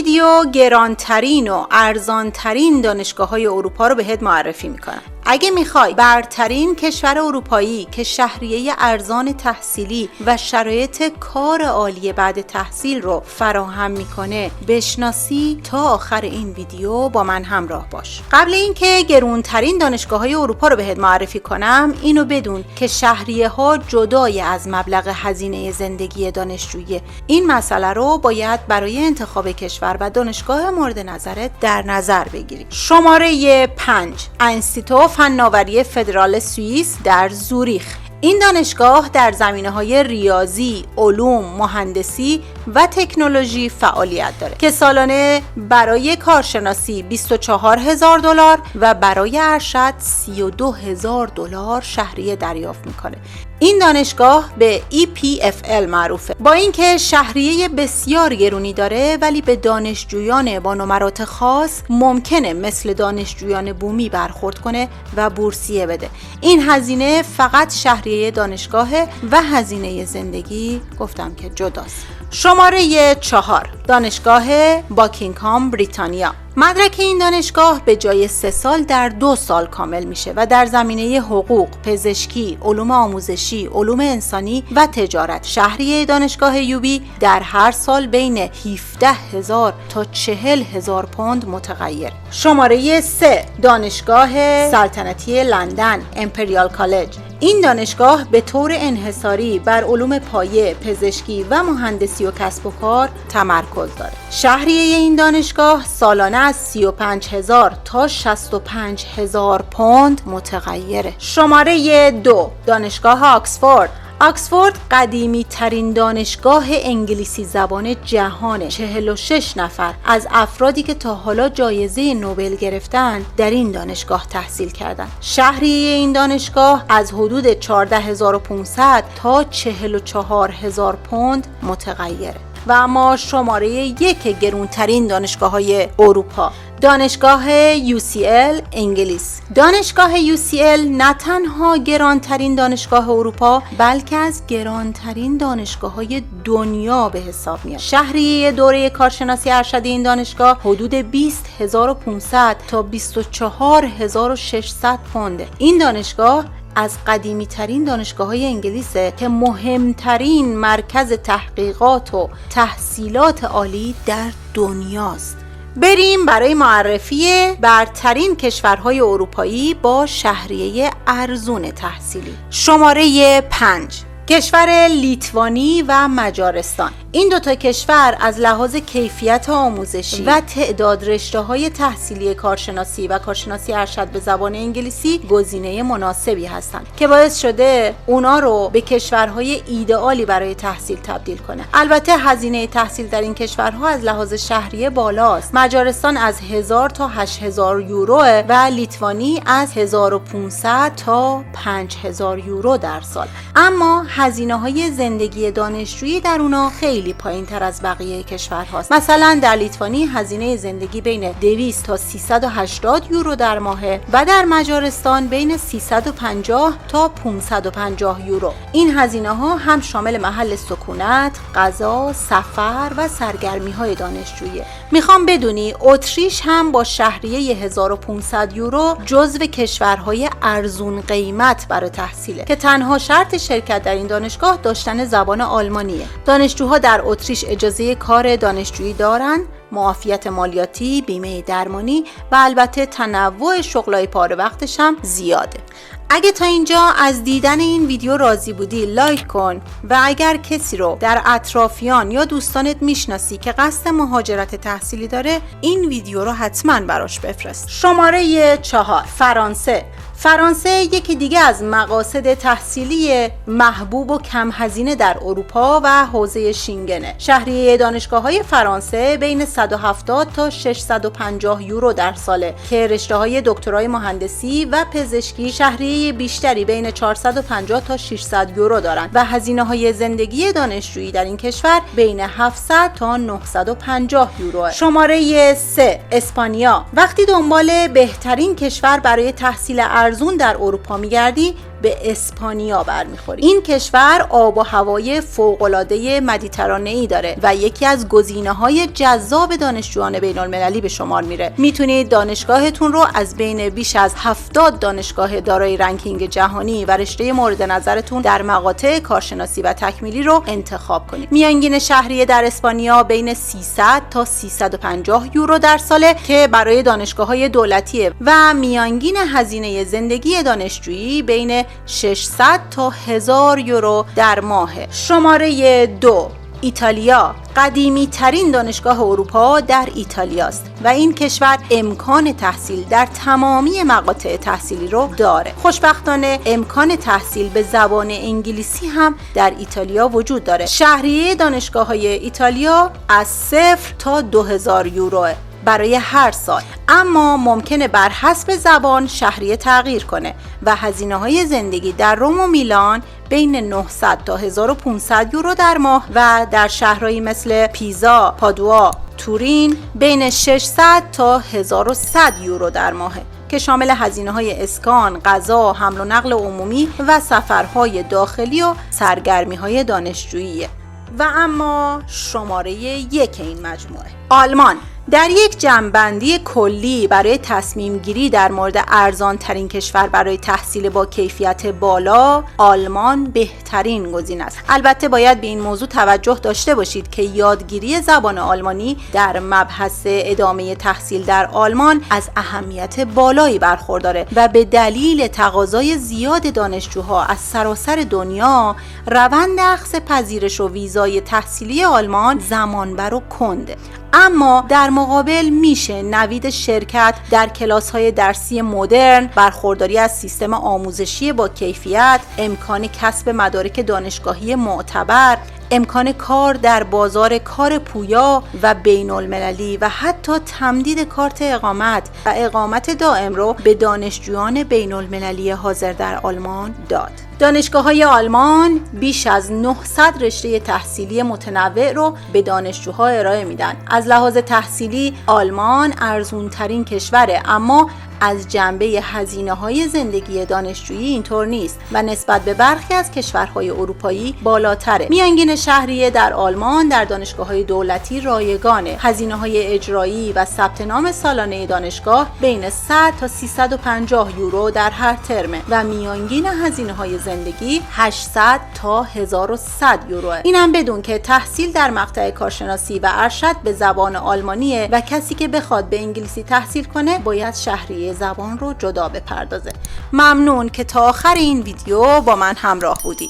ویدیو گرانترین و ارزانترین دانشگاه‌های اروپا رو بهت معرفی میکنم. اگه میخوای برترین کشور اروپایی که شهریه ارزان تحصیلی و شرایط کار عالی بعد تحصیل رو فراهم میکنه بشناسی، تا آخر این ویدیو با من همراه باش. قبل اینکه گرانترین دانشگاه‌های اروپا رو بهت معرفی کنم، اینو بدون که شهریه ها جدای از مبلغ هزینه زندگی دانشجویی. این مسئله رو باید برای انتخاب کشور و دانشگاه مورد نظرت در نظر بگیری. شماره 5 انستیتو فناوری فدرال سوئیس در زوریخ. این دانشگاه در زمینه‌های ریاضی، علوم، مهندسی و تکنولوژی فعالیت داره که سالانه برای کارشناسی $24,000 و برای ارشد $32,000 شهریه دریافت میکنه. این دانشگاه به EPFL معروفه. با اینکه شهریه بسیار گرونی داره، ولی به دانشجویان با نمرات خاص ممکنه مثل دانشجویان بومی برخورد کنه و بورسیه بده. این هزینه فقط شهریه دانشگاهه و هزینه زندگی گفتم که جداست. شماره 4 دانشگاه باکینگهام بریتانیا. مدرک این دانشگاه به جای 3 سال در 2 سال کامل میشه و در زمینه حقوق، پزشکی، علوم آموزشی، علوم انسانی و تجارت. شهریه دانشگاه یوبی در هر سال بین 17,000 تا 40,000 پوند متغیر. شماره 3 دانشگاه سلطنتی لندن امپریال کالج. این دانشگاه به طور انحصاری بر علوم پایه، پزشکی و مهندسی و کسب و کار تمرکز داره. شهریه این دانشگاه سالانه از 35,000 تا 65,000 پوند متغیره. شماره 2 دانشگاه آکسفورد. آکسفورد قدیمی ترین دانشگاه انگلیسی زبان جهانه. 46 نفر از افرادی که تا حالا جایزه نوبل گرفتن در این دانشگاه تحصیل کردن. شهریه این دانشگاه از حدود 14,500 تا 44,000 پوند متغیره. و اما شماره 1 گرانترین دانشگاه‌های اروپا، دانشگاه UCL انگلیس. دانشگاه UCL نه تنها گرانترین دانشگاه اروپا، بلکه از گرانترین دانشگاه‌های دنیا به حساب میاد. شهریه دوره کارشناسی ارشد این دانشگاه حدود 20,500 تا 24,600 پونده. این دانشگاه از قدیمی ترین دانشگاه‌های انگلیسه که مهمترین مرکز تحقیقات و تحصیلات عالی در دنیاست. بریم برای معرفی برترین کشورهای اروپایی با شهریه ارزون تحصیلی. شماره 5 کشور لیتوانی و مجارستان. این دوتا کشور از لحاظ کیفیت آموزشی و تعداد رشته‌های تحصیلی کارشناسی و کارشناسی ارشد به زبان انگلیسی گزینه مناسبی هستند که باعث شده اونا رو به کشورهای ایدئالی برای تحصیل تبدیل کنه. البته هزینه تحصیل در این کشورها از لحاظ شهریه بالاست. مجارستان از 1000 تا 8000 یورو و لیتوانی از 1500 تا 5000 یورو در سال. اما هزینه‌های زندگی دانشجویی در اونا خیلی پایین‌تر از بقیه کشورهاست. مثلا در لیتوانی هزینه زندگی بین 200 تا 380 یورو در ماه و در مجارستان بین 350 تا 550 یورو. این هزینه‌ها هم شامل محل سکونت، غذا، سفر و سرگرمی‌های دانشجویی. میخوام بدونی اتریش هم با شهریه 1500 یورو جزو کشورهای ارزون قیمت برای تحصیله که تنها شرط شرکت در این دانشگاه داشتن زبان آلمانیه. دانشجوها در اتریش اجازه کار دانشجویی دارن، معافیت مالیاتی، بیمه درمانی و البته تنوع شغلای پاره وقتش هم زیاده. اگه تا اینجا از دیدن این ویدیو راضی بودی لایک کن و اگر کسی رو در اطرافیان یا دوستانت میشناسی که قصد مهاجرت تحصیلی داره، این ویدیو رو حتما براش بفرست. شماره 4 فرانسه. فرانسه یکی دیگه از مقاصد تحصیلی محبوب و کم هزینه در اروپا و حوزه شینگنه. شهریه دانشگاه‌های فرانسه بین 170 تا 650 یورو در ساله که رشته‌های دکترای مهندسی و پزشکی شهریه بیشتری بین 450 تا 600 یورو دارند و هزینه‌های زندگی دانشجویی در این کشور بین 700 تا 950 یورو. شماره 3 اسپانیا. وقتی دنبال بهترین کشور برای تحصیل ارزون در اروپا میگردی، به اسپانیا برمیخورید. این کشور آب و هوای فوق‌العاده مدیترانه‌ای داره و یکی از گزینه‌های جذاب دانشجویان بین‌المللی به شمار میره. میتونید دانشگاهتون رو از بین بیش از 70 دانشگاه دارای رنکینگ جهانی و رشته مورد نظرتون در مقاطع کارشناسی و تکمیلی رو انتخاب کنید. میانگین شهریه در اسپانیا بین 300 تا 350 یورو در ساله که برای دانشگاه‌های دولتیه و میانگین هزینه زندگی دانشجویی بین 600 تا 1000 یورو در ماه. شماره 2، ایتالیا. قدیمی ترین دانشگاه اروپا در ایتالیاست و این کشور امکان تحصیل در تمامی مقاطع تحصیلی رو داره. خوشبختانه امکان تحصیل به زبان انگلیسی هم در ایتالیا وجود داره. شهریه دانشگاه‌های ایتالیا از 0 تا 2000 یوروه برای هر سال، اما ممکنه بر حسب زبان شهریه تغییر کنه و هزینه‌های زندگی در روم و میلان بین 900 تا 1500 یورو در ماه و در شهرهایی مثل پیزا، پادوا، تورین بین 600 تا 1100 یورو در ماهه که شامل هزینه‌های اسکان، غذا، حمل و نقل عمومی و سفرهای داخلی و سرگرمی‌های دانشجوییه. و اما شماره 1 این مجموعه، آلمان. در یک جمع‌بندی کلی برای تصمیم گیری در مورد ارزان ترین کشور برای تحصیل با کیفیت بالا، آلمان بهترین گزینه است. البته باید به این موضوع توجه داشته باشید که یادگیری زبان آلمانی در مبحث ادامه تحصیل در آلمان از اهمیت بالایی برخورداره و به دلیل تقاضای زیاد دانشجوها از سراسر دنیا، روند اخذ پذیرش و ویزای تحصیلی آلمان زمانبر و کنده. اما در مقابل میشه نوید شرکت در کلاس‌های درسی مدرن، برخورداری از سیستم آموزشی با کیفیت، امکان کسب مدارک دانشگاهی معتبر، امکان کار در بازار کار پویا و بین‌المللی و حتی تمدید کارت اقامت و اقامت دائم رو به دانشجویان بین‌المللی حاضر در آلمان داد. دانشگاه‌های آلمان بیش از 900 رشته تحصیلی متنوع رو به دانشجوها ارائه میدن. از لحاظ تحصیلی آلمان ارزونترین کشوره، اما از جنبه هزینه‌های زندگی دانشجویی اینطور نیست و نسبت به برخی از کشورهای اروپایی بالاتره. میانگین شهریه در آلمان در دانشگاه‌های دولتی رایگانه. هزینه‌های اجرایی و ثبت نام سالانه دانشگاه بین 100 تا 350 یورو در هر ترمه و میانگین هزینه‌های زندگی 800 تا 1100 یورو. اینم بدون که تحصیل در مقطع کارشناسی و ارشد به زبان آلمانیه و کسی که بخواد به انگلیسی تحصیل کنه باید شهریه زبان رو جدا بپردازه. ممنون که تا آخر این ویدیو با من همراه بودی.